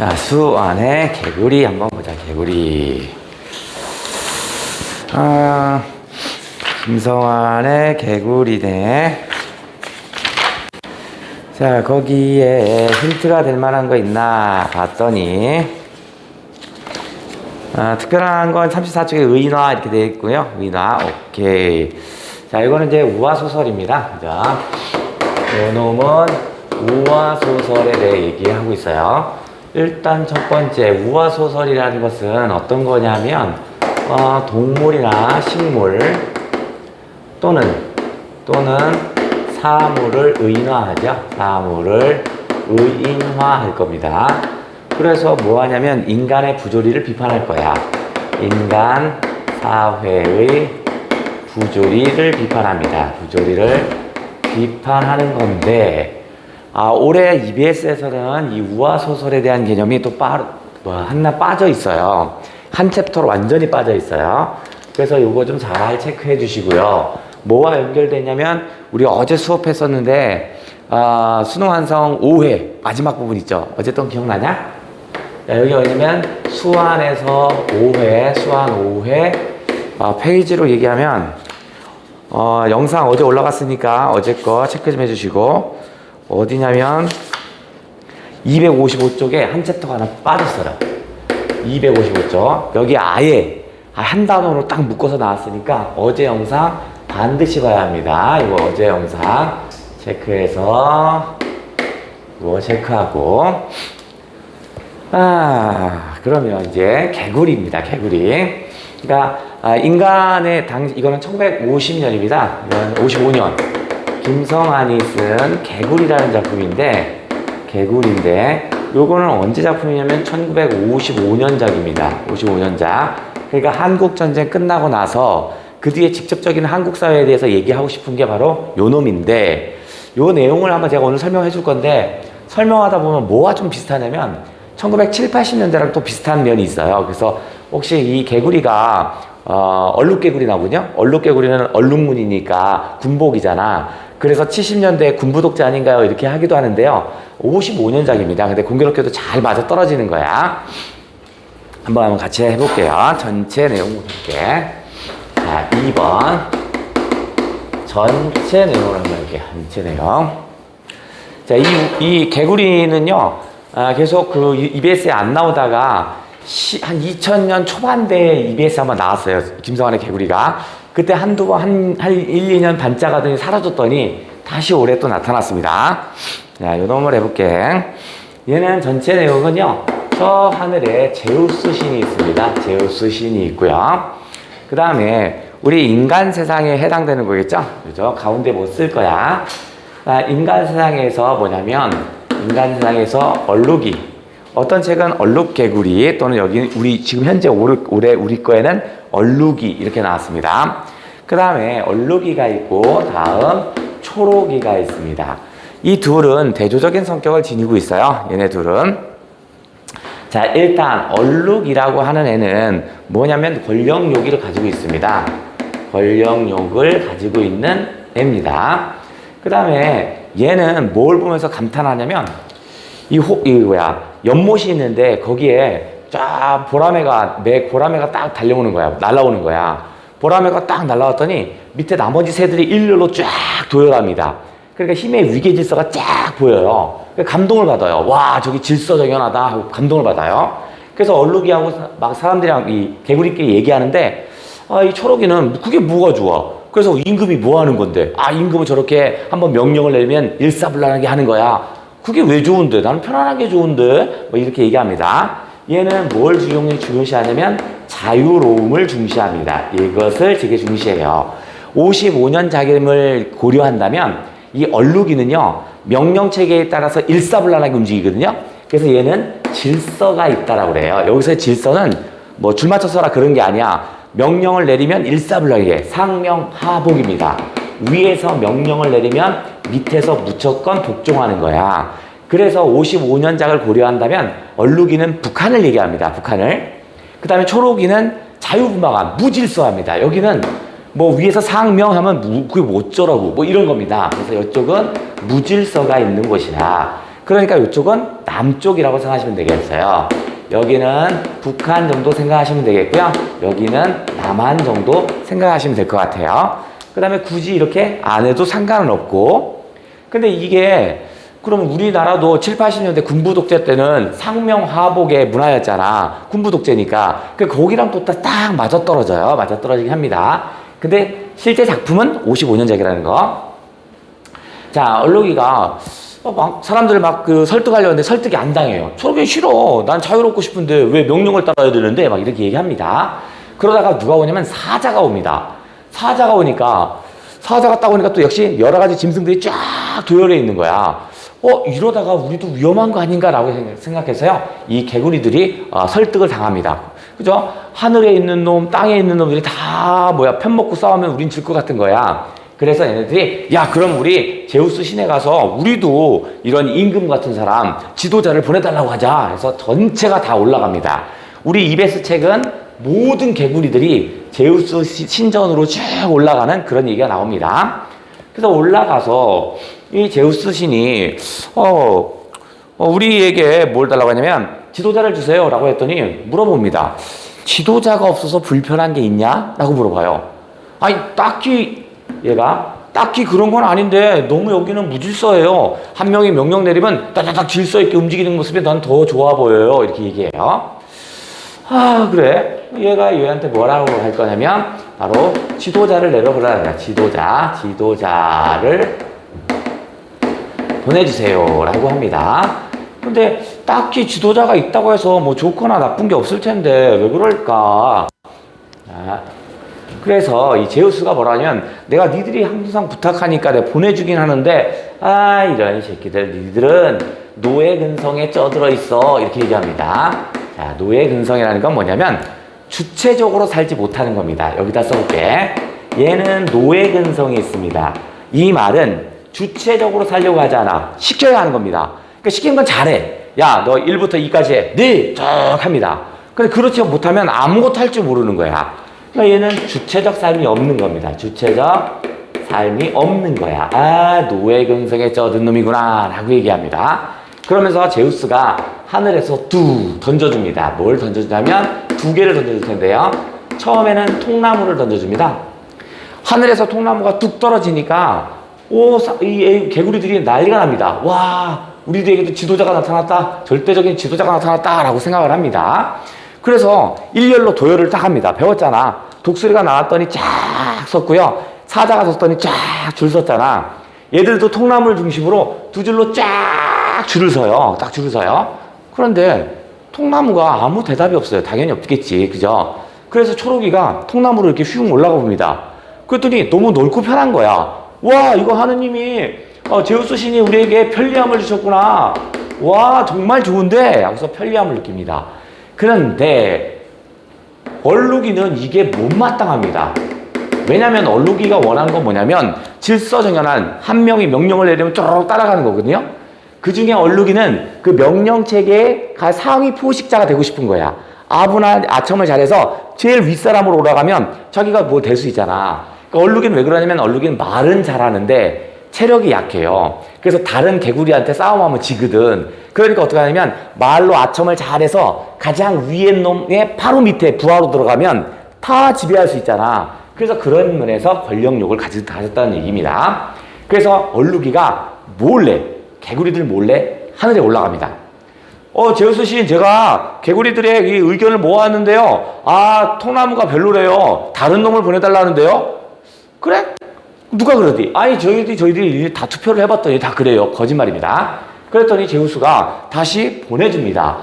자, 수 안에 개구리 한번 보자. 개구리. 김성환의 개구리네. 자, 거기에 힌트가 될 만한 거 있나 봤더니, 특별한 건 34쪽에 의인화 이렇게 되어 있고요. 의인화, 오케이. 자, 이거는 이제 우화소설입니다. 자, 요 놈은 우화소설에 대해 얘기하고 있어요. 일단 첫 번째, 우화소설이라는 것은 어떤 거냐면, 동물이나 식물 또는 사물을 의인화하죠. 사물을 의인화할 겁니다. 그래서 뭐 하냐면 인간의 부조리를 비판할 거야. 인간 사회의 부조리를 비판합니다. 부조리를 비판하는 건데, 올해 EBS에서는 이 우화소설에 대한 개념이 또 하나 빠져 있어요. 한 챕터로 완전히 빠져 있어요. 그래서 이거 좀 잘 체크해 주시고요. 뭐와 연결되냐면, 우리 어제 수업했었는데, 수능 완성 5회, 마지막 부분 있죠? 어쨌든 기억나냐? 자, 여기 뭐냐면, 수완에서 5회, 수완 5회, 페이지로 얘기하면, 영상 어제 올라갔으니까 어제 거 체크 좀 해주시고, 어디냐면, 255쪽에 한 챕터가 하나 빠졌어요. 255쪽. 여기 아예 한 단어로 딱 묶어서 나왔으니까 어제 영상 반드시 봐야 합니다. 이거 어제 영상 체크해서 이거 체크하고, 그러면 이제 개구리입니다. 개구리. 그러니까 인간의 이거는 1950년입니다. 이건 55년. 김성환이 쓴 개구리라는 작품인데, 요거는 언제 작품이냐면 1955년작입니다. 55년작. 그러니까 한국전쟁 끝나고 나서 그 뒤에 직접적인 한국 사회에 대해서 얘기하고 싶은 게 바로 요 놈인데, 요 내용을 한번 제가 오늘 설명해 줄 건데, 설명하다 보면 뭐가 좀 비슷하냐면 1970, 80년대랑 또 비슷한 면이 있어요. 그래서 혹시 이 개구리가 얼룩개구리 나오거든요. 얼룩개구리는 얼룩무늬니까 군복이잖아. 그래서 70년대 군부독자 아닌가요? 이렇게 하기도 하는데요. 55년작입니다. 근데 공교롭게도 잘 맞아 떨어지는 거야. 한번 같이 해볼게요. 전체 내용 볼게. 자, 2번. 전체 내용을 한번 볼게요. 전체 내용. 자, 이 개구리는요, 계속 그 EBS에 안 나오다가 한 2000년 초반대에 EBS 한번 나왔어요. 김성환의 개구리가. 그때 한 1, 2년 반짝하더니 사라졌더니 다시 올해 또 나타났습니다. 자, 요 놈을 해볼게. 얘는 전체 내용은요, 저 하늘에 제우스 신이 있습니다. 제우스 신이 있고요. 그 다음에 우리 인간 세상에 해당되는 거겠죠? 그죠? 가운데 못 쓸 거야. 인간 세상에서 뭐냐면, 인간 세상에서 얼룩이, 어떤 책은 얼룩개구리, 또는 여기 지금 현재 올해 우리 거에는 얼룩이 이렇게 나왔습니다. 그 다음에 얼룩이가 있고, 다음 초록이가 있습니다. 이 둘은 대조적인 성격을 지니고 있어요. 얘네 둘은. 자, 일단 얼룩이라고 하는 애는 뭐냐면 권력욕을 가지고 있습니다. 권력욕을 가지고 있는 애입니다. 그 다음에 얘는 뭘 보면서 감탄하냐면, 연못이 있는데 거기에 쫙 보라매가 딱 달려오는 거야. 날아오는 거야. 보라매가 딱 날아왔더니 밑에 나머지 새들이 일렬로 쫙 도열합니다. 그러니까 힘의 위계 질서가 쫙 보여요. 감동을 받아요. 와, 저기 질서 정연하다 하고 감동을 받아요. 그래서 얼룩이하고 막 사람들이랑 이 개구리끼리 얘기하는데, 이 초록이는 그게 뭐가 좋아? 그래서 임금이 뭐 하는 건데? 임금은 저렇게 한번 명령을 내리면 일사불란하게 하는 거야. 그게 왜 좋은데? 나는 편안하게 좋은데? 뭐 이렇게 얘기합니다. 얘는 뭘 중요시하냐면 자유로움을 중시합니다. 이것을 되게 중시해요. 55년 자금을 고려한다면 이 얼룩이는요, 명령체계에 따라서 일사불란하게 움직이거든요. 그래서 얘는 질서가 있다라고 그래요. 여기서 질서는 뭐 줄 맞춰 서라 그런 게 아니야. 명령을 내리면 일사불란하게 상명하복입니다. 위에서 명령을 내리면 밑에서 무조건 복종하는 거야. 그래서 55년작을 고려한다면 얼룩이는 북한을 얘기합니다. 북한을. 그 다음에 초록이는 자유분방함, 무질서합니다. 여기는 뭐 위에서 상명하면 그게 뭐 어쩌라고 뭐 이런 겁니다. 그래서 이쪽은 무질서가 있는 곳이다. 그러니까 이쪽은 남쪽이라고 생각하시면 되겠어요. 여기는 북한 정도 생각하시면 되겠고요. 여기는 남한 정도 생각하시면 될 것 같아요. 그 다음에 굳이 이렇게 안 해도 상관은 없고. 근데 이게 그럼 우리나라도 7, 80년대 군부 독재 때는 상명하복의 문화였잖아. 군부 독재니까. 거기랑 또 딱 맞아떨어져요. 맞아떨어지긴 합니다. 근데 실제 작품은 55년작이라는 거. 자, 얼룩이가 막 사람들 막 설득하려는데 설득이 안 당해요. 저게 싫어. 난 자유롭고 싶은데 왜 명령을 따라야 되는데 막 이렇게 얘기합니다. 그러다가 누가 오냐면 사자가 옵니다. 사자가 오니까 사자가 딱 오니까 또 역시 여러 가지 짐승들이 쫙 도열해 있는 거야. 이러다가 우리도 위험한 거 아닌가라고 생각해서요. 이 개구리들이 설득을 당합니다. 그죠? 하늘에 있는 놈, 땅에 있는 놈들이 다 편먹고 싸우면 우린 질 것 같은 거야. 그래서 얘네들이 그럼 우리 제우스 신에 가서 우리도 이런 임금 같은 사람, 지도자를 보내달라고 하자. 해서 전체가 다 올라갑니다. 우리 이베스 책은 모든 개구리들이 제우스 신전으로 쭉 올라가는 그런 얘기가 나옵니다. 그래서 올라가서 이 제우스 신이 우리에게 뭘 달라고 하냐면 지도자를 주세요 라고 했더니 물어봅니다. 지도자가 없어서 불편한 게 있냐? 라고 물어봐요. 아니 얘가 딱히 그런 건 아닌데 너무 여기는 무질서해요. 한 명이 명령 내리면 따다닥 질서 있게 움직이는 모습이 난 더 좋아 보여요. 이렇게 얘기해요. 그래. 얘가 얘한테 뭐라고 할 거냐면 바로 지도자를 내려보라. 지도자를 보내주세요 라고 합니다. 근데 딱히 지도자가 있다고 해서 뭐 좋거나 나쁜 게 없을 텐데 왜 그럴까? 그래서 이 제우스가 뭐라 하냐면 내가 니들이 항상 부탁하니까 내가 보내주긴 하는데 이런 새끼들 니들은 노예 근성에 쪄들어 있어 이렇게 얘기합니다. 자, 노예 근성이라는 건 뭐냐면 주체적으로 살지 못하는 겁니다. 여기다 써볼게. 얘는 노예 근성이 있습니다. 이 말은 주체적으로 살려고 하지 않아. 시켜야 하는 겁니다. 그러니까 시키는 건 잘해. 야, 너 1부터 2까지 해. 네, 쭉 합니다. 근데 그렇지 못하면 아무것도 할 줄 모르는 거야. 그러니까 얘는 주체적 삶이 없는 겁니다. 주체적 삶이 없는 거야. 노예 근성에 쪄든 놈이구나 라고 얘기합니다. 그러면서 제우스가 하늘에서 던져줍니다. 뭘 던져주냐면 2개를 던져줄 텐데요. 처음에는 통나무를 던져줍니다. 하늘에서 통나무가 뚝 떨어지니까 이 개구리들이 난리가 납니다. 와, 우리들에게도 지도자가 나타났다. 절대적인 지도자가 나타났다 라고 생각을 합니다. 그래서 일렬로 도열을 딱 합니다. 배웠잖아. 독수리가 나왔더니 쫙 섰고요. 사자가 섰더니 쫙 줄 섰잖아. 얘들도 통나무를 중심으로 2줄로 쫙 줄을 서요. 딱 줄을 서요. 그런데 통나무가 아무 대답이 없어요. 당연히 없겠지. 그죠? 그래서 초록이가 통나무로 이렇게 휙 올라가 봅니다. 그랬더니 너무 넓고 편한 거야. 와, 이거 하느님이 제우스 신이 우리에게 편리함을 주셨구나. 와, 정말 좋은데 하고서 편리함을 느낍니다. 그런데 얼룩이는 이게 못마땅합니다. 왜냐하면 얼룩이가 원하는 건 뭐냐면 질서정연한 한 명이 명령을 내리면 쪼르륵 따라가는 거거든요. 그 중에 얼룩이는 그 명령체계의 상위 포식자가 되고 싶은 거야. 아부나 아첨을 잘해서 제일 윗사람으로 올라가면 자기가 뭐 될 수 있잖아. 그러니까 얼룩이는 왜 그러냐면 얼룩이는 말은 잘하는데 체력이 약해요. 그래서 다른 개구리한테 싸움하면 지거든. 그러니까 어떻게 하냐면 말로 아첨을 잘해서 가장 위에 놈의 바로 밑에 부하로 들어가면 다 지배할 수 있잖아. 그래서 그런 면에서 권력욕을 가졌다는 얘기입니다. 그래서 얼룩이가 몰래, 개구리들 몰래 하늘에 올라갑니다. 제우스 씨, 제가 개구리들의 이 의견을 모았는데요. 통나무가 별로래요. 다른 놈을 보내달라는데요. 그래? 누가 그러디? 아니, 저희들이 다 투표를 해봤더니 다 그래요. 거짓말입니다. 그랬더니 제우스가 다시 보내줍니다.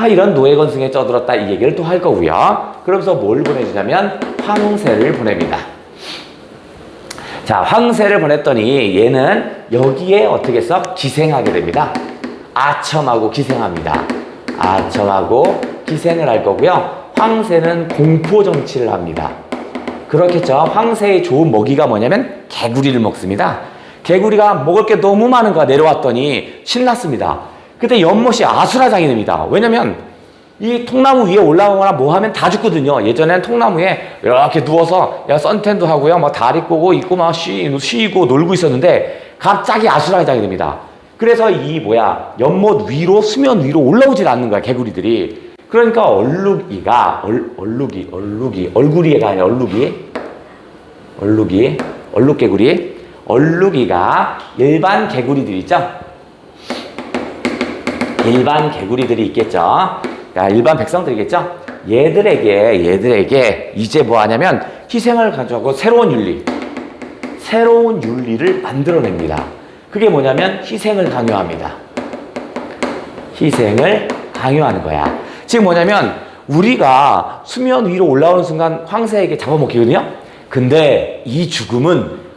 이런 노예건승에 쪄들었다 이 얘기를 또 할 거고요. 그러면서 뭘 보내주냐면 황새를 보냅니다. 자, 황새를 보냈더니 얘는 여기에 어떻게 해서 기생하게 됩니다. 아첨하고 기생합니다. 아첨하고 기생을 할 거고요. 황새는 공포 정치를 합니다. 그렇겠죠. 황새의 좋은 먹이가 뭐냐면 개구리를 먹습니다. 개구리가 먹을 게 너무 많은 거야. 내려왔더니 신났습니다. 그때 연못이 아수라장이 됩니다. 왜냐면 이 통나무 위에 올라오거나 뭐 하면 다 죽거든요. 예전엔 통나무에 이렇게 누워서 선탠도 하고요. 다리 꼬고 있고 쉬고 놀고 있었는데 갑자기 아수라장이 됩니다. 그래서 이 연못 위로 수면 위로 올라오질 않는 거야 개구리들이. 그러니까 얼룩이가 얼구리가 아니라 얼룩개구리가 일반 개구리들 있죠? 일반 개구리들이 있겠죠? 그러니까 일반 백성들이겠죠? 얘들에게 이제 뭐 하냐면 희생을 가져가고 새로운 윤리를 만들어냅니다. 그게 뭐냐면 희생을 강요합니다. 희생을 강요하는 거야. 즉 뭐냐면 우리가 수면 위로 올라오는 순간 황새에게 잡아먹히거든요. 근데 이 죽음은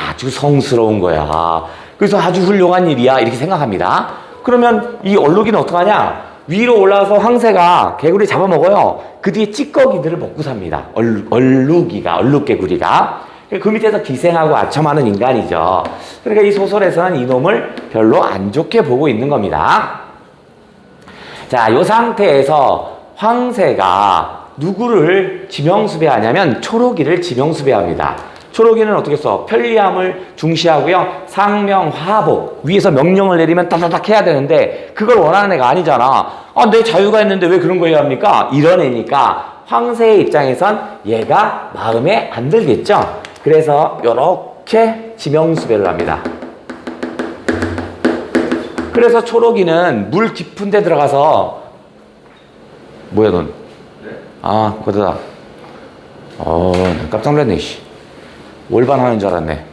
아주 성스러운 거야. 그래서 아주 훌륭한 일이야 이렇게 생각합니다. 그러면 이 얼룩이는 어떡하냐? 위로 올라와서 황새가 개구리 잡아먹어요. 그 뒤에 찌꺼기들을 먹고 삽니다. 얼룩개구리가. 그 밑에서 기생하고 아첨하는 인간이죠. 그러니까 이 소설에서는 이놈을 별로 안 좋게 보고 있는 겁니다. 자, 이 상태에서 황새가 누구를 지명수배하냐면 초록이를 지명수배합니다. 초록이는 어떻게 써? 편리함을 중시하고요. 상명하복. 위에서 명령을 내리면 따다닥 해야 되는데 그걸 원하는 애가 아니잖아. 내 자유가 있는데 왜 그런 거 해야 합니까? 이런 애니까 황새의 입장에선 얘가 마음에 안 들겠죠. 그래서 이렇게 지명수배를 합니다. 그래서 초록이는 물 깊은 데 들어가서 뭐야 넌? 거기다 깜짝 놀랐네. 월반하는 줄 알았네.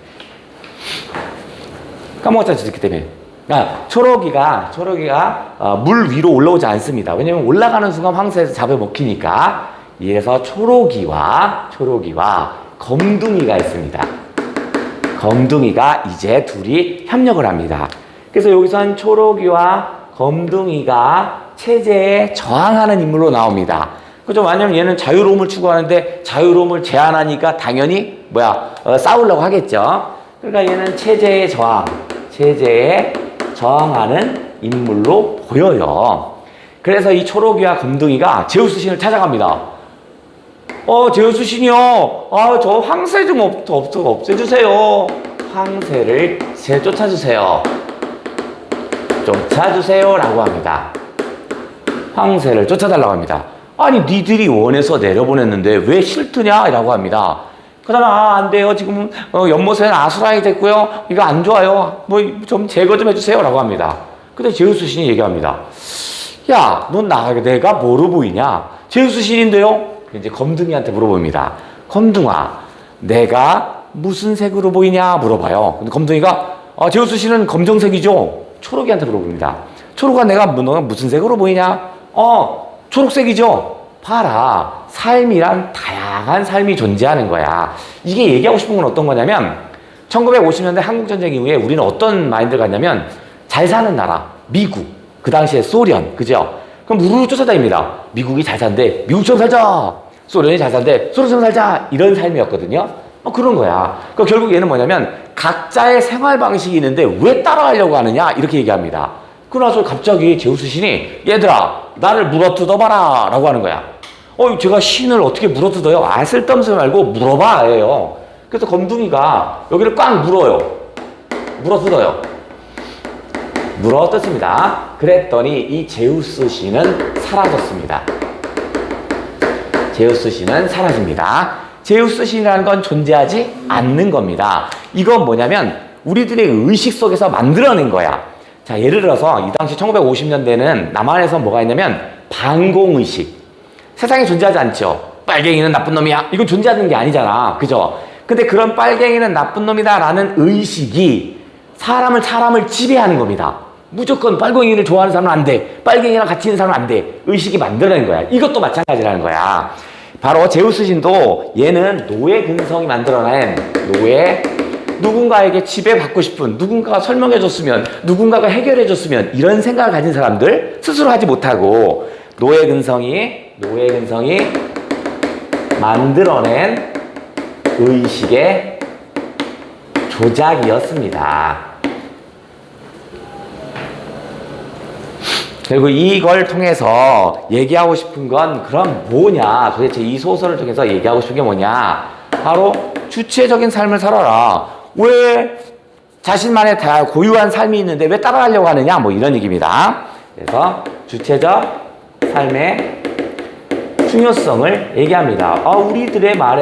까먹었잖아 저렇기 때문에. 초록이가 물 위로 올라오지 않습니다. 왜냐면 올라가는 순간 황새에서 잡아먹히니까. 이래서 초록이와 검둥이가 있습니다. 검둥이가 이제 둘이 협력을 합니다. 그래서 여기선 초록이와 검둥이가 체제에 저항하는 인물로 나옵니다. 그죠? 왜냐면 얘는 자유로움을 추구하는데 자유로움을 제한하니까 당연히 싸우려고 하겠죠. 그러니까 얘는 체제에 저항하는 인물로 보여요. 그래서 이 초록이와 검둥이가 제우스 신을 찾아갑니다. 제우스 신이요. 저 황새 좀 없애주세요. 황새를 쫓아주세요. 라고 합니다. 황새를 쫓아달라고 합니다. 아니 니들이 원해서 내려보냈는데 왜 싫드냐? 라고 합니다. 그러나 안 돼요. 지금 연못에는 아수라이 됐고요. 이거 안 좋아요. 좀 제거 좀 해주세요. 라고 합니다. 근데 제우스 신이 얘기합니다. 야, 넌 내가 뭐로 보이냐? 제우스 신인데요? 이제 검둥이한테 물어봅니다. 검둥아, 내가 무슨 색으로 보이냐? 물어봐요. 근데 검둥이가 제우스 신은 검정색이죠? 초록이한테 물어봅니다. 초록아, 너가 무슨 색으로 보이냐? 초록색이죠? 봐라. 삶이란 다양한 삶이 존재하는 거야. 이게 얘기하고 싶은 건 어떤 거냐면 1950년대 한국전쟁 이후에 우리는 어떤 마인드를 갖냐면 잘 사는 나라, 미국, 그 당시에 소련, 그죠? 그럼 우르르 쫓아다닙니다. 미국이 잘 산대, 미국처럼 살자. 소련이 잘 산대, 소련처럼 살자. 이런 삶이었거든요. 그런 거야. 그러니까 결국 얘는 뭐냐면 각자의 생활 방식이 있는데 왜 따라가려고 하느냐? 이렇게 얘기합니다. 그러나서 갑자기 제우스 신이 얘들아, 나를 물어뜯어봐라. 라고 하는 거야. 제가 신을 어떻게 물어뜯어요? 쓸데없는 소리 말고 물어봐. 예요. 그래서 검둥이가 여기를 꽉 물어뜯어요. 물어뜯습니다. 그랬더니 이 제우스 신은 사라졌습니다. 제우스 신은 사라집니다. 제우스 신이라는 건 존재하지 않는 겁니다. 이건 뭐냐면 우리들의 의식 속에서 만들어낸 거야. 자, 예를 들어서 이 당시 1950년대는 남한에서 뭐가 있냐면 반공의식. 세상에 존재하지 않죠. 빨갱이는 나쁜 놈이야. 이건 존재하는 게 아니잖아. 그죠? 근데 그런 빨갱이는 나쁜 놈이다 라는 의식이 사람을 지배하는 겁니다. 무조건 빨갱이를 좋아하는 사람은 안 돼. 빨갱이랑 같이 있는 사람은 안 돼. 의식이 만들어낸 거야. 이것도 마찬가지라는 거야. 바로 제우스 신도 얘는 노예 근성이 만들어낸 누군가에게 지배받고 싶은, 누군가가 설명해줬으면, 누군가가 해결해줬으면 이런 생각을 가진 사람들, 스스로 하지 못하고 노예 근성이 만들어낸 의식의 조작이었습니다. 그리고 이걸 통해서 얘기하고 싶은 건 그럼 뭐냐? 도대체 이 소설을 통해서 얘기하고 싶은 게 뭐냐? 바로 주체적인 삶을 살아라. 왜 자신만의 다 고유한 삶이 있는데 왜 따라가려고 하느냐? 뭐 이런 얘기입니다. 그래서 주체적 삶의 중요성을 얘기합니다.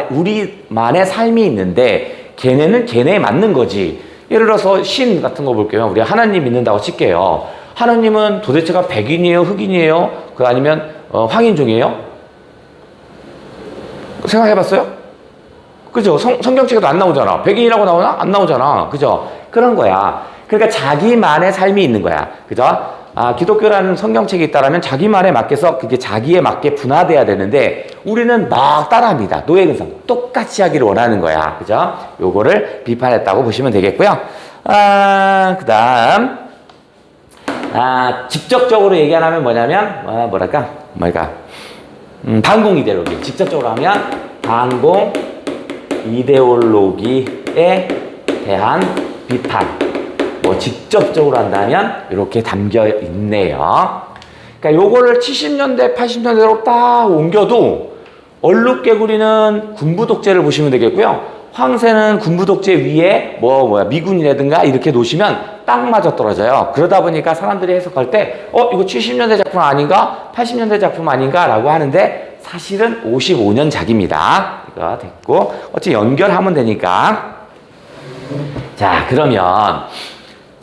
우리만의 삶이 있는데 걔네는 걔네에 맞는 거지. 예를 들어서 신 같은 거 볼게요. 우리 하나님 믿는다고 칠게요. 하나님은 도대체가 백인이에요? 흑인이에요? 그 아니면 황인종이에요? 생각해봤어요? 그죠? 성경책에도 안 나오잖아. 백인이라고 나오나? 안 나오잖아. 그죠? 그런 거야. 그러니까 자기만의 삶이 있는 거야. 그죠? 기독교라는 성경책이 있다라면 자기만에 맞게서 그게 자기에 맞게 분화돼야 되는데 우리는 막 따라합니다. 노예근성. 똑같이 하기를 원하는 거야. 그죠? 요거를 비판했다고 보시면 되겠고요. 그 다음. 직접적으로 얘기하면 뭐냐면, 반공 이데올로기. 직접적으로 하면 반공 이데올로기에 대한 비판. 뭐 직접적으로 한다면 이렇게 담겨 있네요. 그러니까 요거를 70년대, 80년대로 딱 옮겨도 얼룩개구리는 군부 독재를 보시면 되겠고요. 황새는 군부 독재 위에 미군이라든가 이렇게 놓으시면 딱 맞아 떨어져요. 그러다 보니까 사람들이 해석할 때 이거 70년대 작품 아닌가? 80년대 작품 아닌가? 라고 하는데 사실은 55년작입니다. 이거 됐고 어찌 연결하면 되니까. 자, 그러면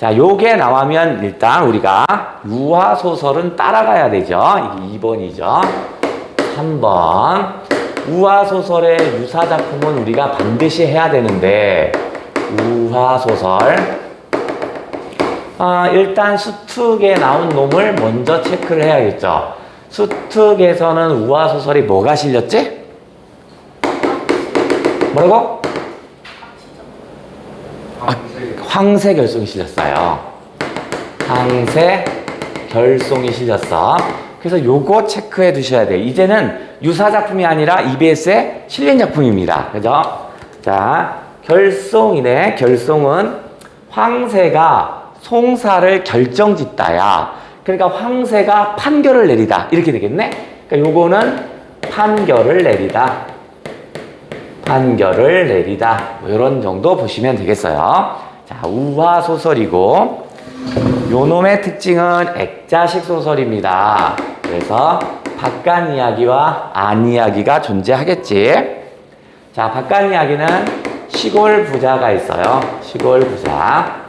요게 나오면 일단 우리가 유화소설은 따라가야 되죠. 이게 2번이죠. 3번. 우화소설의 유사작품은 우리가 반드시 해야 되는데, 우화소설. 일단 수특에 나온 놈을 먼저 체크를 해야겠죠. 수특에서는 우화소설이 뭐가 실렸지? 뭐라고? 황새결송이 실렸어요. 황새결송이 실렸어. 그래서 요거 체크해 두셔야 돼요. 이제는 유사작품이 아니라 EBS의 실린 작품입니다. 그죠? 자, 결송이네. 결송은 황새가 송사를 결정짓다야. 그러니까 황새가 판결을 내리다. 이렇게 되겠네? 그러니까 요거는 판결을 내리다. 판결을 내리다. 뭐 이런 정도 보시면 되겠어요. 자, 우화소설이고, 요 놈의 특징은 액자식 소설입니다. 그래서 바깥 이야기와 안 이야기가 존재하겠지. 자, 바깥 이야기는 시골 부자가 있어요. 시골 부자.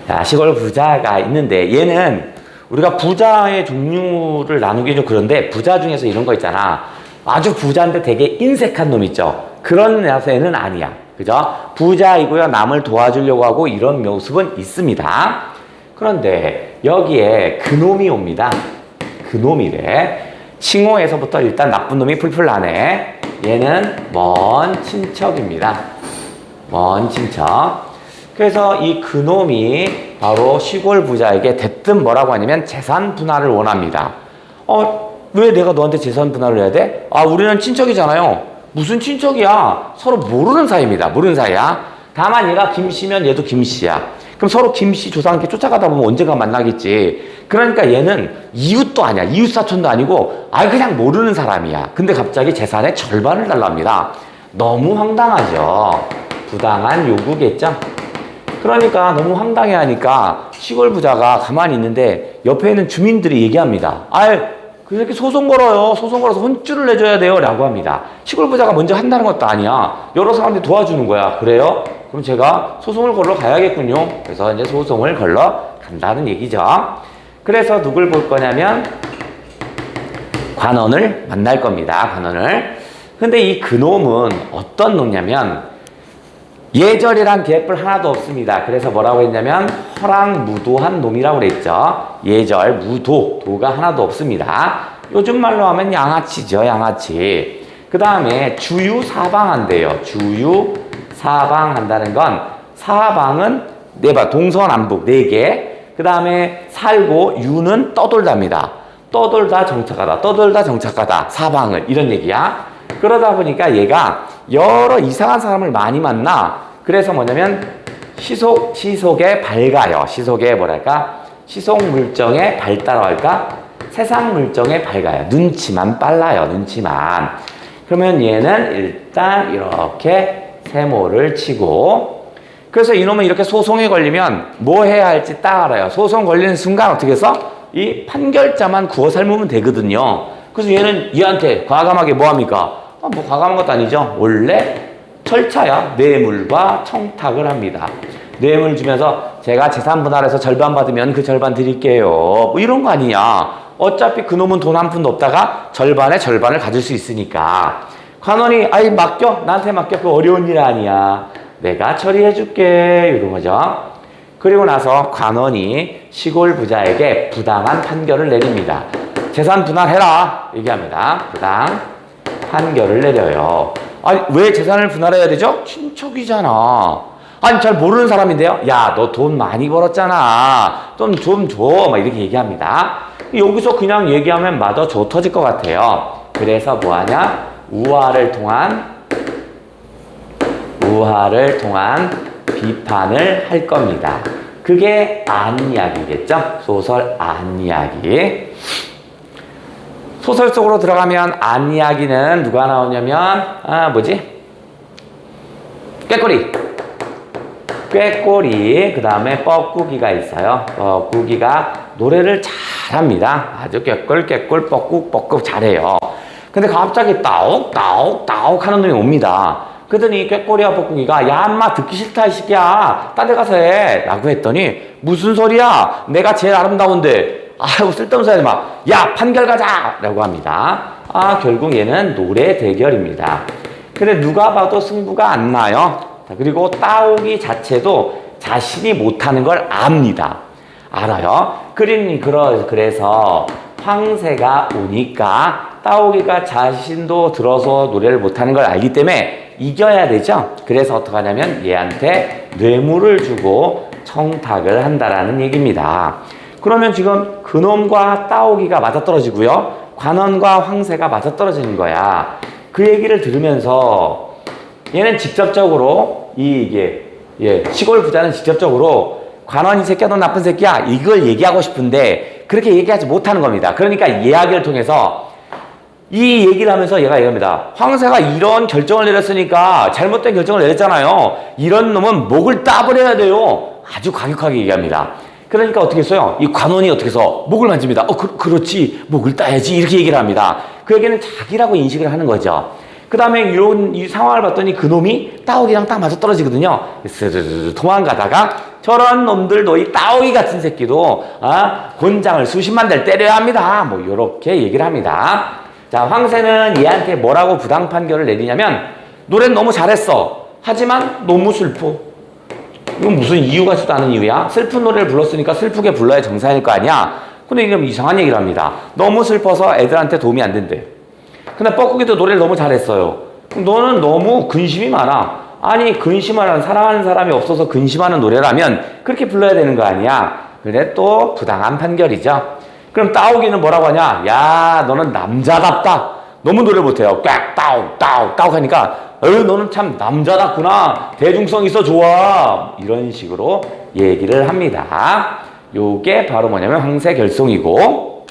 자, 시골 부자가 있는데 얘는 우리가 부자의 종류를 나누기 좀 그런데 부자 중에서 이런 거 있잖아. 아주 부자인데 되게 인색한 놈 있죠. 그런 녀석은 아니야. 그죠? 부자이고요. 남을 도와주려고 하고 이런 모습은 있습니다. 그런데 여기에 그놈이 옵니다. 그놈이래. 칭호에서부터 일단 나쁜 놈이 풀풀 나네. 얘는 먼 친척입니다. 먼 친척. 그래서 이 그놈이 바로 시골 부자에게 대뜸 뭐라고 하냐면 재산 분할을 원합니다. 왜 내가 너한테 재산 분할을 해야 돼? 우리는 친척이잖아요. 무슨 친척이야? 서로 모르는 사이입니다. 모르는 사이야. 다만 얘가 김씨면 얘도 김씨야. 그럼 서로 김씨 조상께 쫓아가다 보면 언젠가 만나겠지. 그러니까 얘는 이웃도 아니야. 이웃사촌도 아니고 그냥 모르는 사람이야. 근데 갑자기 재산의 절반을 달랍니다. 너무 황당하죠. 부당한 요구겠죠. 그러니까 너무 황당해 하니까 시골 부자가 가만히 있는데 옆에 있는 주민들이 얘기합니다. 그렇게 소송 걸어요. 소송 걸어서 혼쭐을 내줘야 돼요. 라고 합니다. 시골 부자가 먼저 한다는 것도 아니야. 여러 사람들이 도와주는 거야. 그래요? 그럼 제가 소송을 걸러 가야겠군요. 그래서 이제 소송을 걸러 간다는 얘기죠. 그래서 누굴 볼 거냐면 관원을 만날 겁니다. 관원을. 근데 이 그놈은 어떤 놈냐면 예절이란 계획불 하나도 없습니다. 그래서 뭐라고 했냐면 허랑무도한 놈이라고 그랬죠. 예절, 무도, 도가 하나도 없습니다. 요즘 말로 하면 양아치죠. 양아치. 그 다음에 주유사방한대요. 주유사방한다는 건 사방은 동서남북 4개. 그 다음에 살고 유는 떠돌답니다. 떠돌다 정착하다. 떠돌다 정착하다. 사방을. 이런 얘기야. 그러다 보니까 얘가 여러 이상한 사람을 많이 만나. 그래서 뭐냐면 시속에 밝아요. 시속에 시속 물정에 밝다고 할까? 세상 물정에 밝아요. 눈치만 빨라요. 눈치만. 그러면 얘는 일단 이렇게 세모를 치고 그래서 이놈은 이렇게 소송에 걸리면 뭐 해야 할지 딱 알아요. 소송 걸리는 순간 어떻게 해서 이 판결자만 구워 삶으면 되거든요. 그래서 얘는 얘한테 과감하게 뭐 합니까? 뭐 과감한 것도 아니죠. 원래 절차야. 뇌물과 청탁을 합니다. 뇌물 주면서 제가 재산 분할해서 절반 받으면 그 절반 드릴게요. 뭐 이런 거 아니냐. 어차피 그놈은 돈 한 푼도 없다가 절반의 절반을 가질 수 있으니까. 관원이 아이 맡겨. 나한테 맡겨. 그 어려운 일 아니야. 내가 처리해 줄게. 이런 거죠. 그리고 나서 관원이 시골 부자에게 부당한 판결을 내립니다. 재산 분할해라. 얘기합니다. 부당 판결을 내려요. 아니 왜 재산을 분할해야 되죠? 친척이잖아. 아니 잘 모르는 사람인데요. 야, 너 돈 많이 벌었잖아. 좀 줘. 막 이렇게 얘기합니다. 여기서 그냥 얘기하면 마저 조 터질 것 같아요. 그래서 뭐하냐? 우화를 통한 비판을 할 겁니다. 그게 안이야기겠죠? 소설 안이야기. 소설 속으로 들어가면 안이야기는 누가 나오냐면 꾀꼬리 그 다음에 뻐꾸기가 있어요. 뻐꾸기가 노래를 잘합니다. 아주 꾀꿀 뻐꾹 잘해요. 근데 갑자기 따옥 하는 놈이 옵니다. 그러더니 꾀꼬리와 뻐꾸기가 야 인마 듣기 싫다 이 새끼야. 딴 데 가서 해 라고 했더니 무슨 소리야. 내가 제일 아름다운데 아이고 쓸데없는 소리 하지 마. 야 판결 가자 라고 합니다. 결국 얘는 노래 대결입니다. 근데 누가 봐도 승부가 안 나요. 그리고 따오기 자체도 자신이 못하는 걸 압니다. 알아요. 그래서 황새가 오니까 따오기가 자신도 들어서 노래를 못하는 걸 알기 때문에 이겨야 되죠. 그래서 어떻게 하냐면 얘한테 뇌물을 주고 청탁을 한다라는 얘기입니다. 그러면 지금 그놈과 따오기가 맞아떨어지고요. 관원과 황새가 맞아떨어지는 거야. 그 얘기를 들으면서 얘는 직접적으로 시골 부자는 직접적으로 관원이 새끼야 너 나쁜 새끼야 이걸 얘기하고 싶은데 그렇게 얘기하지 못하는 겁니다. 그러니까 이야기를 통해서 이 얘기를 하면서 얘가 얘기합니다. 황새가 이런 결정을 내렸으니까 잘못된 결정을 내렸잖아요. 이런 놈은 목을 따버려야 돼요. 아주 과격하게 얘기합니다. 그러니까 어떻게 했어요? 이 관원이 어떻게 해서 목을 만집니다. 그렇지 목을 따야지 이렇게 얘기를 합니다. 그 얘기는 자기라고 인식을 하는 거죠. 그 다음에 이 상황을 봤더니 그놈이 따오기랑 딱 맞아떨어지거든요. 도망가다가 저런 놈들도 이 따오기 같은 새끼도 곤장을 수십만 대를 때려야 합니다. 뭐 이렇게 얘기를 합니다. 자, 황새는 얘한테 뭐라고 부당 판결을 내리냐면 노래는 너무 잘했어. 하지만 너무 슬퍼. 이건 무슨 이유가 있지도 않은 이유야? 슬픈 노래를 불렀으니까 슬프게 불러야 정상일 거 아니야? 근데 이게 이상한 얘기를 합니다. 너무 슬퍼서 애들한테 도움이 안 된대. 근데 뻐꾸기도 노래를 너무 잘했어요. 너는 너무 근심이 많아. 아니 근심하는 사랑하는 사람이 없어서 근심하는 노래라면 그렇게 불러야 되는 거 아니야? 근데 또 부당한 판결이죠. 그럼 따오기는 뭐라고 하냐? 야 너는 남자답다. 너무 노래 못해요. 꽉 따옥 하니까 너는 참 남자답구나. 대중성 있어 좋아. 이런 식으로 얘기를 합니다. 요게 바로 뭐냐면 황새결송이고,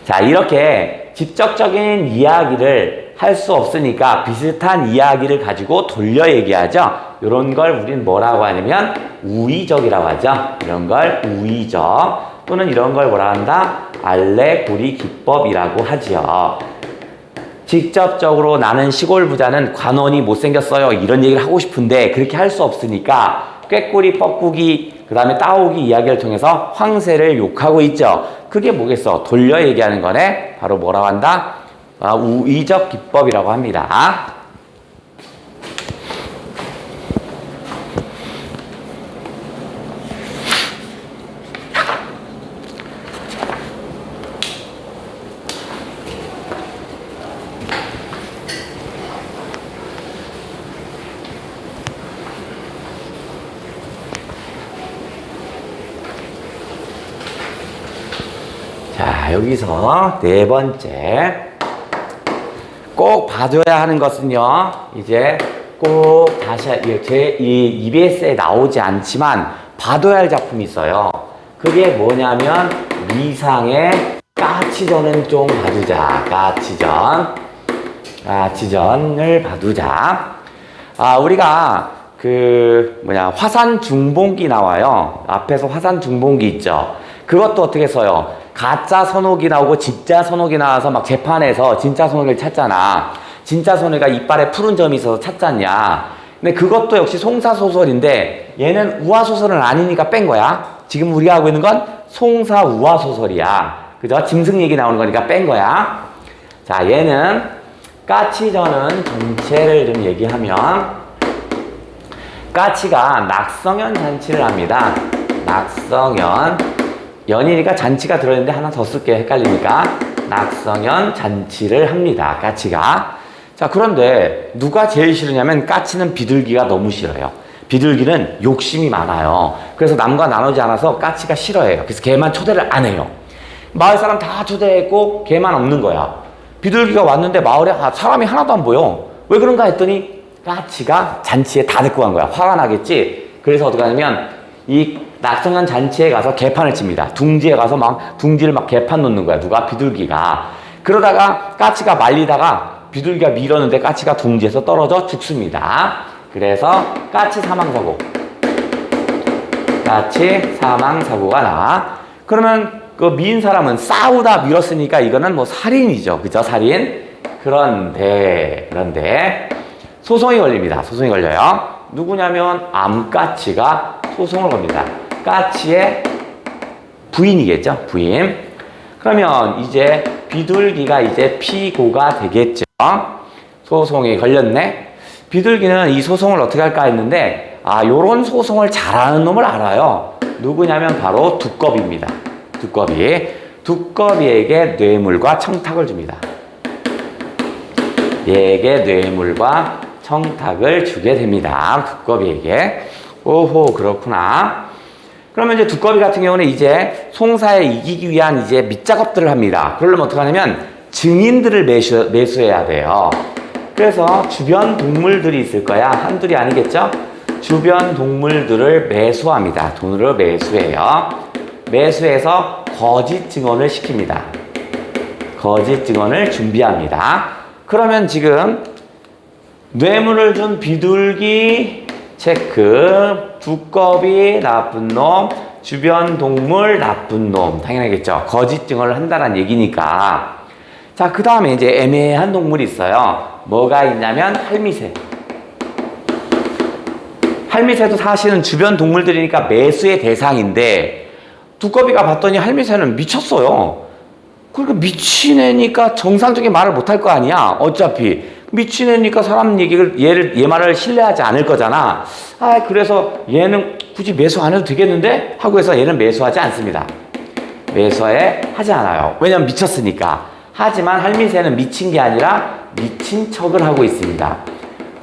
자 이렇게 직접적인 이야기를 할 수 없으니까 비슷한 이야기를 가지고 돌려 얘기하죠. 이런 걸 우린 뭐라고 하냐면 우의적이라고 하죠. 이런 걸 우의적, 또는 이런 걸 뭐라 한다? 알레고리 기법이라고 하죠. 직접적으로 나는 시골 부자는 관원이 못생겼어요 이런 얘기를 하고 싶은데 그렇게 할 수 없으니까 꾀꼬리 뻐꾸기 그 다음에 따오기 이야기를 통해서 황새를 욕하고 있죠. 그게 뭐겠어? 돌려 얘기하는 거네. 바로 뭐라고 한다? 우의적 기법이라고 합니다. 자, 여기서 네 번째 꼭 봐줘야 하는 것은요, 이제 꼭 다시 이 EBS에 나오지 않지만 봐둬야 할 작품이 있어요. 그게 뭐냐면 위상의 까치전은 좀 봐두자. 까치전을 봐두자. 우리가 화산 중봉기 나와요. 앞에서 화산 중봉기 있죠. 그것도 어떻게 써요? 가짜 선옥이 나오고 진짜 선옥이 나와서 막 재판에서 진짜 선옥을 찾잖아. 진짜 선옥이가 이빨에 푸른 점이 있어서 찾잖냐. 근데 그것도 역시 송사소설인데 얘는 우화소설은 아니니까 뺀 거야. 지금 우리가 하고 있는 건 송사우화소설이야. 그죠? 짐승 얘기 나오는 거니까 뺀 거야. 자, 얘는 까치전은 전체를 좀 얘기하면 까치가 낙성연 잔치를 합니다. 낙성연 연이니까 잔치가 들어있는데 하나 더 쓸게 헷갈리니까 낙성연 잔치를 합니다. 까치가. 자, 그런데 누가 제일 싫으냐면 까치는 비둘기가 너무 싫어요. 비둘기는 욕심이 많아요. 그래서 남과 나누지 않아서 까치가 싫어해요. 그래서 걔만 초대를 안 해요. 마을 사람 다 초대했고 걔만 없는 거야. 비둘기가 왔는데 마을에 사람이 하나도 안 보여. 왜 그런가 했더니 까치가 잔치에 다 데리고 간 거야. 화가 나겠지. 그래서 어떻게 하냐면 이 낙성연 잔치에 가서 개판을 칩니다. 둥지에 가서 둥지를 개판 놓는 거야. 누가? 비둘기가. 그러다가 까치가 말리다가 비둘기가 밀었는데 까치가 둥지에서 떨어져 죽습니다. 그래서 까치 사망사고. 까치 사망사고가 나. 그러면 그 미인 사람은 싸우다 밀었으니까 이거는 살인이죠. 그죠? 살인. 그런데 소송이 걸립니다. 소송이 걸려요. 누구냐면 암까치가 소송을 겁니다. 까치의 부인이겠죠? 부인. 그러면 이제 비둘기가 이제 피고가 되겠죠? 소송이 걸렸네? 비둘기는 이 소송을 어떻게 할까 했는데, 요런 소송을 잘하는 놈을 알아요. 누구냐면 바로 두꺼비입니다. 두꺼비. 두꺼비에게 뇌물과 청탁을 줍니다. 얘에게 뇌물과 청탁을 주게 됩니다. 두꺼비에게. 오호, 그렇구나. 그러면 이제 두꺼비 같은 경우는 이제 송사에 이기기 위한 이제 밑작업들을 합니다. 그러려면 어떻게 하냐면 증인들을 매수해야 돼요. 그래서 주변 동물들이 있을 거야. 한둘이 아니겠죠? 주변 동물들을 매수합니다. 돈으로 매수해요. 매수해서 거짓 증언을 시킵니다. 거짓 증언을 준비합니다. 그러면 지금 뇌물을 준 비둘기 체크, 두꺼비 나쁜 놈, 주변 동물 나쁜 놈. 당연하겠죠. 거짓 증언을 한다는 얘기니까. 자, 그 다음에 이제 애매한 동물이 있어요. 뭐가 있냐면 할미새. 할미새도 사실은 주변 동물들이니까 매수의 대상인데 두꺼비가 봤더니 할미새는 미쳤어요. 그러니까 미친 애니까 정상적인 말을 못할 거 아니야. 어차피 미친 애니까 사람 얘기를 얘 말을 신뢰하지 않을 거잖아. 그래서 얘는 굳이 매수 안 해도 되겠는데 하고 해서 얘는 매수하지 않습니다. 매수하지 않아요. 왜냐면 미쳤으니까. 하지만 할미새는 미친 게 아니라 미친 척을 하고 있습니다.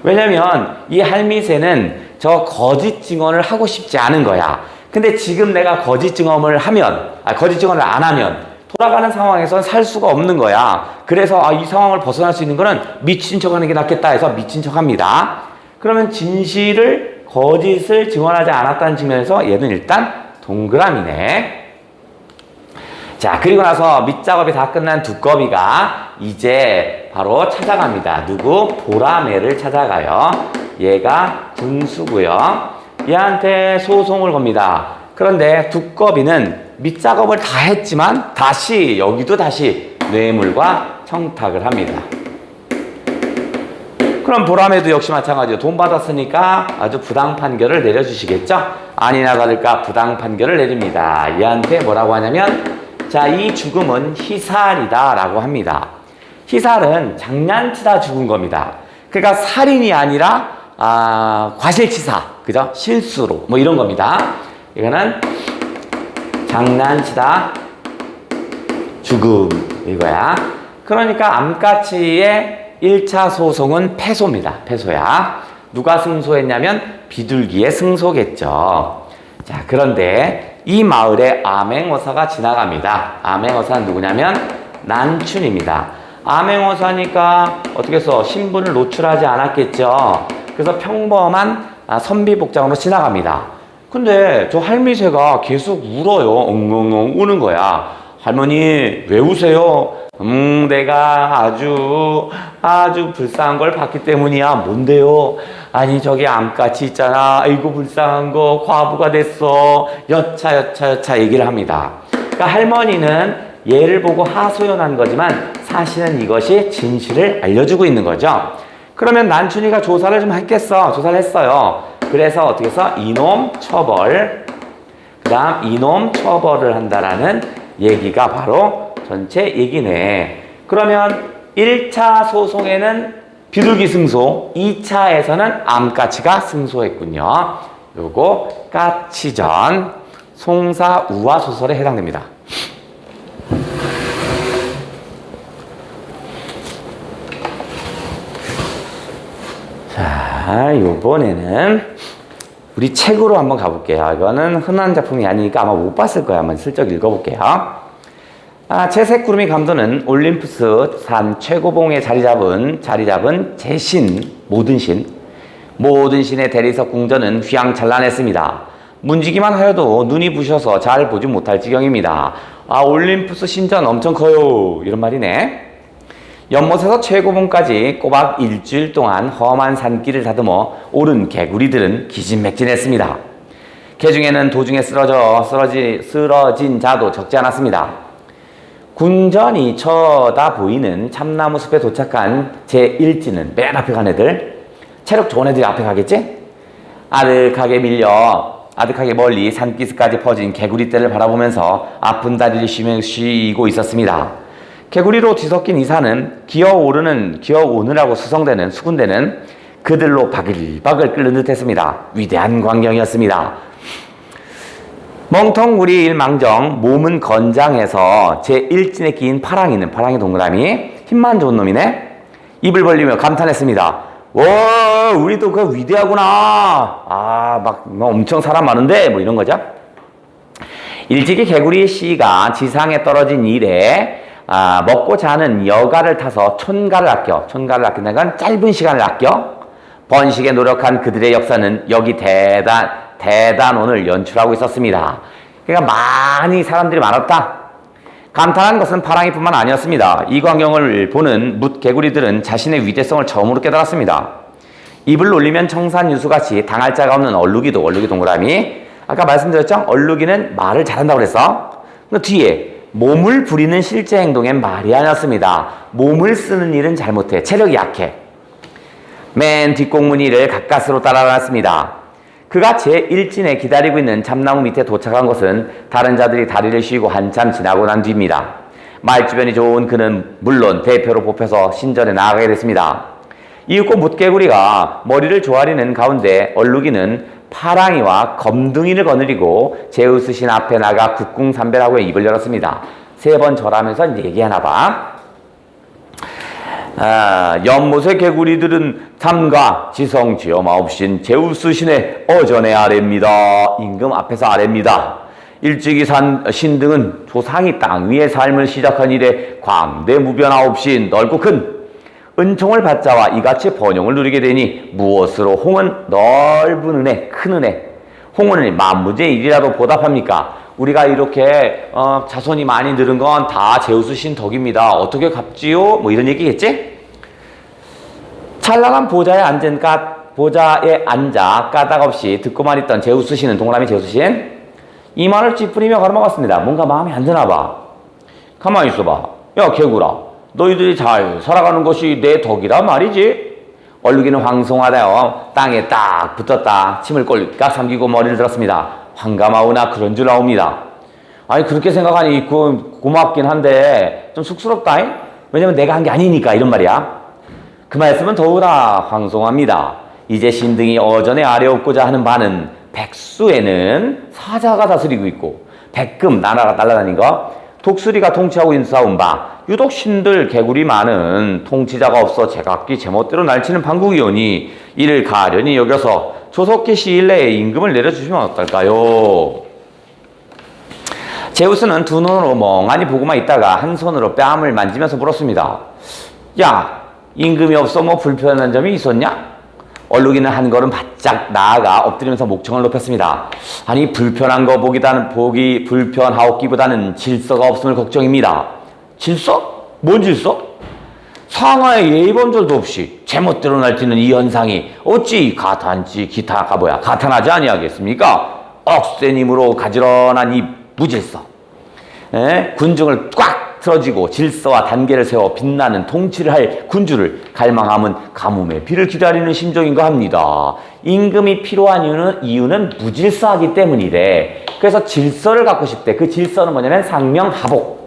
왜냐면 이 할미새는 저 거짓 증언을 하고 싶지 않은 거야. 근데 지금 내가 거짓 증언을 안 하면 돌아가는 상황에선 살 수가 없는 거야. 그래서 이 상황을 벗어날 수 있는 거는 미친 척 하는 게 낫겠다 해서 미친 척 합니다. 그러면 거짓을 증언하지 않았다는 측면에서 얘는 일단 동그라미네. 자, 그리고 나서 밑작업이 다 끝난 두꺼비가 이제 바로 찾아갑니다. 누구? 보라매를 찾아가요. 얘가 등수고요. 얘한테 소송을 겁니다. 그런데 두꺼비는 밑작업을 다 했지만 여기도 다시 뇌물과 청탁을 합니다. 그럼 보라매도 역시 마찬가지로 돈 받았으니까 아주 부당 판결을 내려주시겠죠? 아니나 다를까 부당 판결을 내립니다. 얘한테 뭐라고 하냐면 이 죽음은 희살이다 라고 합니다. 희살은 장난치다 죽은 겁니다. 그러니까 살인이 아니라 과실치사, 그죠? 실수로 이런 겁니다. 이거는 장난치다 죽음 이거야. 그러니까 암까치의 1차 소송은 패소입니다. 패소야. 누가 승소했냐면 비둘기의 승소겠죠. 자, 그런데 이 마을에 암행어사가 지나갑니다. 암행어사는 누구냐면 난춘입니다. 암행어사니까 어떻게 해서 신분을 노출하지 않았겠죠. 그래서 평범한 선비복장으로 지나갑니다. 근데 저 할미새가 계속 울어요. 엉엉엉 우는 거야. 할머니 왜 우세요? 내가 아주 불쌍한 걸 봤기 때문이야. 뭔데요? 아니 저기 암같이 있잖아. 아이고 불쌍한 거 과부가 됐어. 여차 얘기를 합니다. 그러니까 할머니는 얘를 보고 하소연한 거지만 사실은 이것이 진실을 알려주고 있는 거죠. 그러면 난춘이가 조사를 좀 했겠어. 조사를 했어요. 그래서 어떻게 해서 이놈 처벌, 그 다음 이놈 처벌을 한다라는 얘기가 바로 전체 얘기네. 그러면 1차 소송에는 비둘기 승소, 2차에서는 암까치가 승소했군요. 요거 까치전 송사 우화 소설에 해당됩니다. 자, 요번에는 우리 책으로 한번 가볼게요. 이거는 흔한 작품이 아니니까 아마 못 봤을 거예요. 한번 슬쩍 읽어볼게요. 채색구름이 감도는 올림푸스 산 최고봉에 자리 잡은 제신, 모든 신의 대리석 궁전은 휘황찬란했습니다. 문지기만 하여도 눈이 부셔서 잘 보지 못할 지경입니다. 올림푸스 신전 엄청 커요. 이런 말이네. 연못에서 최고봉까지 꼬박 일주일 동안 험한 산길을 다듬어 오른 개구리들은 기진맥진했습니다. 개 중에는 도중에 쓰러진 자도 적지 않았습니다. 궁전이 쳐다 보이는 참나무 숲에 도착한 제1지는 맨 앞에 간 애들, 체력 좋은 애들이 앞에 가겠지? 아득하게 멀리 산기슭까지 퍼진 개구리떼를 바라보면서 아픈 다리를 쉬고 있었습니다. 개구리로 뒤섞인 이 산은 기어오느라고 수군대는 그들로 바글바글 끓는 듯했습니다. 위대한 광경이었습니다. 멍텅구리 일망정, 몸은 건장해서 제1진에 끼인 파랑이 동그라미, 힘만 좋은 놈이네. 입을 벌리며 감탄했습니다. 와, 우리도 그 위대하구나. 엄청 사람 많은데 뭐 이런 거죠. 일찍이 개구리 씨가 지상에 떨어진 이래 먹고 자는 여가를 타서 촌가를 아낀다는 건 짧은 시간을 아껴 번식에 노력한 그들의 역사는 여기 대단원을 연출하고 있었습니다. 그러니까 많이 사람들이 많았다. 감탄한 것은 파랑이뿐만 아니었습니다. 이 광경을 보는 뭇개구리들은 자신의 위대성을 처음으로 깨달았습니다. 입을 놀리면 청산유수같이 당할 자가 없는 얼룩이 동그라미. 아까 말씀드렸죠? 얼룩이는 말을 잘한다고 그랬어. 그 뒤에 몸을 부리는 실제 행동엔 말이 아니었습니다. 몸을 쓰는 일은 잘못해. 체력이 약해. 맨 뒷공무니를 가까스로 따라갔습니다. 그가 제1진에 기다리고 있는 참나무 밑에 도착한 것은 다른 자들이 다리를 쉬고 한참 지나고 난 뒤입니다. 말주변이 좋은 그는 물론 대표로 뽑혀서 신전에 나아가게 됐습니다. 이윽고 뭇개구리가 머리를 조아리는 가운데 얼룩이는 파랑이와 검둥이를 거느리고 제우스 신 앞에 나가 국궁삼배라고 입을 열었습니다. 3번 절하면서 이제 얘기하나 봐. 연못의 개구리들은 탐과 지성 지엄하옵신 제우스 신의 어전의 아래입니다. 임금 앞에서 아래입니다. 일찍이 산 신등은 조상이 땅 위의 삶을 시작한 이래 광대무변하옵신 넓고 큰 은총을 받자와 이같이 번영을 누리게 되니 무엇으로 홍은 넓은 은혜, 큰 은혜, 홍은 만무의 일이라도 보답합니까? 우리가 이렇게 자손이 많이 늘은 건 다 제우스 신 덕입니다. 어떻게 갚지요? 뭐 이런 얘기겠지? 찬란한 보좌에 앉아 까닭없이 듣고만 있던 제우스 신은 동그라미 제우스 신 이마를 찌푸리며 걸어먹었습니다. 뭔가 마음에 안 드나 봐. 가만히 있어봐. 야 개구라, 너희들이 잘 살아가는 것이 내 덕이란 말이지. 얼룩이는 황송하다요. 땅에 딱 붙었다 침을 꼴깍 삼키고 머리를 들었습니다. 황감하오나 그런 줄 아옵니다. 아니 그렇게 생각하니 고맙긴 한데 좀 쑥스럽다. 왜냐면 내가 한 게 아니니까 이런 말이야. 그 말씀은 더우나 황송합니다. 이제 신등이 어전에 아뢰옵고자 하는 바는 백수에는 사자가 다스리고 있고 백금 나라가 날아다닌 거 독수리가 통치하고 인사온 바 유독 신들 개구리 많은 통치자가 없어 제각기 제멋대로 날치는 판국이오니 이를 가련히 여겨서 조속히 시일 내에 임금을 내려주시면 어떨까요? 제우스는 두 눈으로 멍하니 보고만 있다가 한 손으로 뺨을 만지면서 물었습니다. 야, 임금이 없어 뭐 불편한 점이 있었냐? 얼룩이는 한 걸음 바짝 나아가 엎드리면서 목청을 높였습니다. 아니 불편한 거 불편하옵기보다는 질서가 없음을 걱정입니다. 질서? 뭔 질서? 상하의 예의범절도 없이 제멋대로 날뛰는 이 현상이 어찌 가탄하지 아니하겠습니까? 억센 힘으로 가지런한 이 무질서, 군중을 꽉 틀어지고 질서와 단계를 세워 빛나는 통치를 할 군주를 갈망함은 가뭄의 비를 기다리는 심정인가 합니다. 임금이 필요한 이유는 무질서하기 때문이래. 그래서 질서를 갖고 싶대. 그 질서는 뭐냐면 상명하복.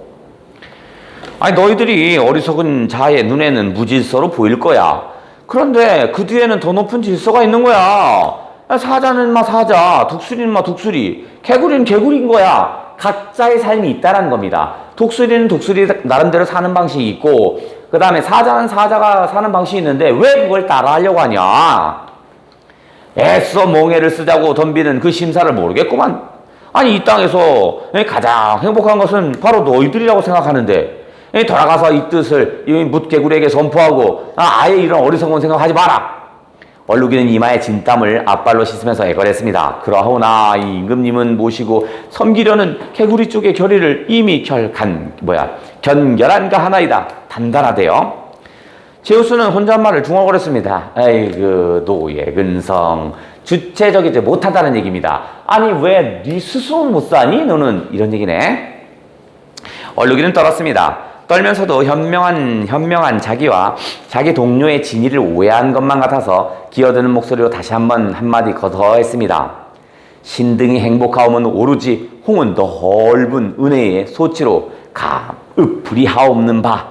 아니, 너희들이 어리석은 자의 눈에는 무질서로 보일 거야. 그런데 그 뒤에는 더 높은 질서가 있는 거야. 사자는 사자, 독수리는 독수리, 개구리는 개구리인 거야. 각자의 삶이 있다는 겁니다. 독수리는 독수리 나름대로 사는 방식이 있고, 그 다음에 사자는 사자가 사는 방식이 있는데 왜 그걸 따라하려고 하냐? 애써 멍에를 쓰자고 덤비는 그 심사를 모르겠구만. 아니, 이 땅에서 가장 행복한 것은 바로 너희들이라고 생각하는데, 돌아가서 이 뜻을 이 뭇개구리에게 선포하고 아예 이런 어리석은 생각하지 마라. 얼룩이는 이마에 진땀을 앞발로 씻으면서 애걸했습니다. 그러하오나 이 임금님은 모시고 섬기려는 개구리 쪽의 결의를 이미 견결한가 하나이다. 단단하대요. 제우스는 혼잣말을 중얼거렸습니다. 아이고, 노예 근성, 주체적이지 못하다는 얘기입니다. 아니, 왜 네 스스로는 못 사니? 너는 이런 얘기네. 얼룩이는 떨었습니다. 떨면서도 현명한 자기와 자기 동료의 진의를 오해한 것만 같아서 기어드는 목소리로 다시 한마디 더 했습니다. 신등이 행복하오면 오로지 홍은 넓은 은혜의 소치로 불이하옵는 바.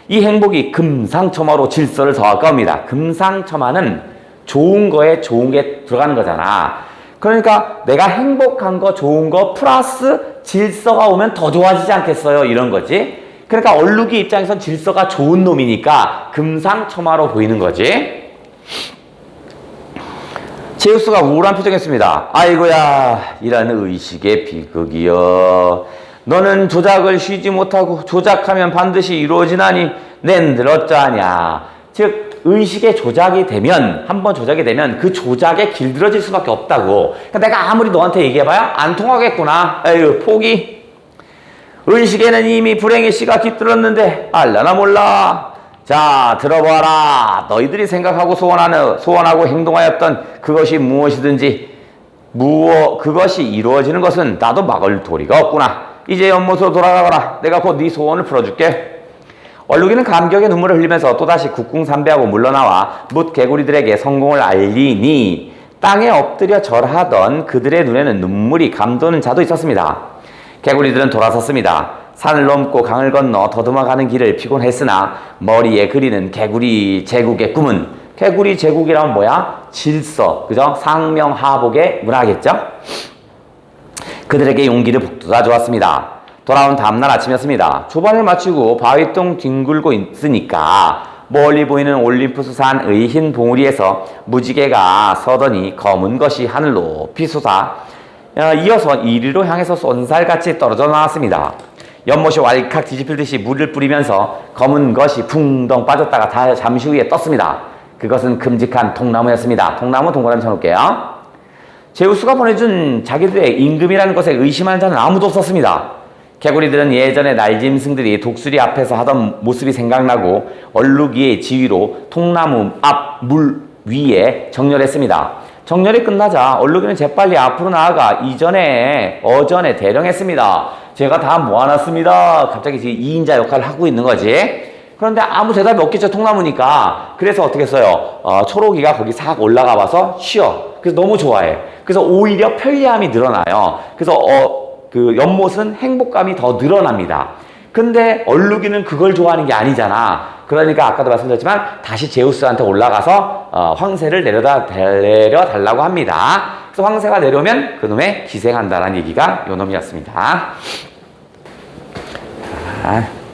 이 행복이 금상첨화로 질서를 더할까옵니다. 금상첨화는 좋은 거에 좋은 게 들어가는 거잖아. 그러니까 내가 행복한 거, 좋은 거 플러스 질서가 오면 더 좋아지지 않겠어요? 이런 거지. 그러니까 얼룩이 입장에선 질서가 좋은 놈이니까 금상첨화로 보이는 거지. 제우스가 우울한 표정이었습니다. 아이고야, 이런 의식의 비극이여. 너는 조작을 쉬지 못하고 조작하면 반드시 이루어지나니 낸들 어쩌하냐. 즉 의식의 조작이 되면, 한번 조작이 되면 그 조작에 길들여질 수밖에 없다고. 그러니까 내가 아무리 너한테 얘기해봐야 안 통하겠구나. 에휴, 포기. 의식에는 이미 불행의 씨가 깃들었는데 알라나 몰라. 자, 들어봐라. 너희들이 생각하고 소원하고 행동하였던 그것이 무엇이든지 그것이 이루어지는 것은 나도 막을 도리가 없구나. 이제 연못으로 돌아가거라. 내가 곧 네 소원을 풀어줄게. 얼룩이는 감격의 눈물을 흘리면서 또다시 국궁삼배하고 물러나와 뭇개구리들에게 성공을 알리니 땅에 엎드려 절하던 그들의 눈에는 눈물이 감도는 자도 있었습니다. 개구리들은 돌아섰습니다. 산을 넘고 강을 건너 더듬어가는 길을 피곤했으나 머리에 그리는 개구리 제국의 꿈은, 개구리 제국이라면 뭐야? 질서, 그죠? 상명하복의 문화겠죠? 그들에게 용기를 북돋아 주었습니다. 돌아온 다음날 아침이었습니다. 초반을 마치고 바위동 뒹굴고 있으니까 멀리 보이는 올림푸스 산의 흰 봉우리에서 무지개가 서더니 검은 것이 하늘 높이 솟아 이어서 이리로 향해서 쏜살같이 떨어져 나왔습니다. 연못이 왈칵 뒤집힐 듯이 물을 뿌리면서 검은 것이 붕덩 빠졌다가 잠시 후에 떴습니다. 그것은 큼직한 통나무였습니다. 통나무 동그라미 쳐놓을게요. 제우스가 보내준 자기들의 임금이라는 것에 의심하는 자는 아무도 없었습니다. 개구리들은 예전에 날짐승들이 독수리 앞에서 하던 모습이 생각나고 얼룩이의 지휘로 통나무 앞 물 위에 정렬했습니다. 정렬이 끝나자 얼룩이는 재빨리 앞으로 나아가 어전에 대령했습니다. 제가 다 모아놨습니다. 갑자기 지금 2인자 역할을 하고 있는 거지. 그런데 아무 대답이 없겠죠, 통나무니까. 그래서 어떻게 했어요? 초록이가 거기 싹 올라가 봐서 쉬어. 그래서 너무 좋아해. 그래서 오히려 편리함이 늘어나요. 그래서 그 연못은 행복감이 더 늘어납니다. 근데 얼룩이는 그걸 좋아하는 게 아니잖아. 그러니까 아까도 말씀드렸지만 다시 제우스한테 올라가서 황새를 내려달라고 합니다. 그래서 황새가 내려오면 그놈의 기생한다는 얘기가 요 놈이었습니다. 자.